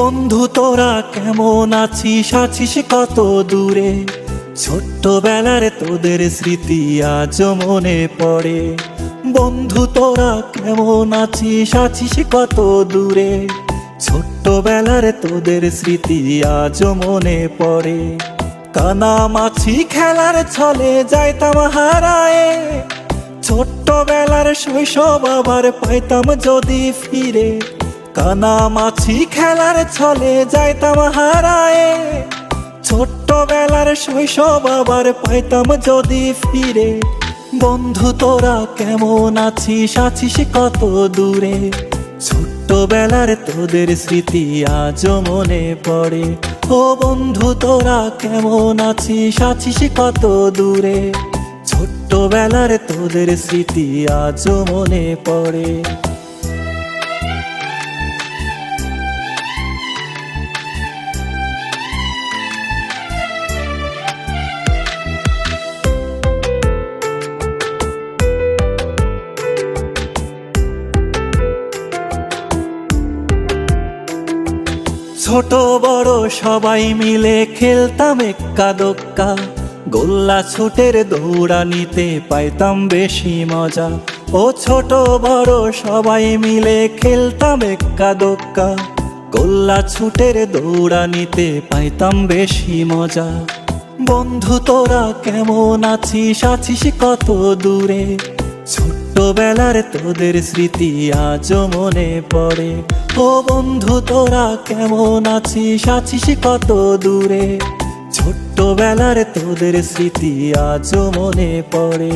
বন্ধু তোরা কেমন আছিস, আছিস কত দূরে? ছোট্টবেলার তোদের স্মৃতি আজ মনে পড়ে। বন্ধু তোরা কেমন আছিস, আছিস কত দূরে? ছোট্টবেলার তোদের স্মৃতি আজ মনে পড়ে। কানামাছি খেলার ছলে যাইতাম হারায়ে, ছোট্টবেলার শৈশব আবার পাইতাম যদি ফিরে। কানামাছি খেলার ছলে যাইতাম হারায়ে, ছোট্টবেলার শৈশব আবার পাইতাম যদি ফিরে। বন্ধু তোরা কেমন আছিস, আছিস কত দূরে? ছোট্টবেলার তোদের স্মৃতি আজ মনে পড়ে। ও বন্ধু তোরা কেমন আছিস, আছিস কত দূরে? ছোট্টবেলার তোদের স্মৃতি আজ মনে পড়ে। ছোট বড় সবাই মিলে খেলতাম এক্কা দোক্কা, গোল্লা ছুটের দৌড়ানিতে পাইতাম বেশি মজা। ও ছোট বড় সবাই মিলে খেলতাম এক্কা দোক্কা, গোল্লা ছুটের দৌড়ানিতে পাইতাম বেশি মজা। বন্ধু তোরা কেমন আছিস, আছিস কত দূরে? ছোট্টবেলার তোদের স্মৃতি আজ মনে পড়ে। ও বন্ধু তোরা কেমন আছিস, আছিস কত দূরে? ছোট্টবেলার তোদের স্মৃতি আজ মনে পড়ে।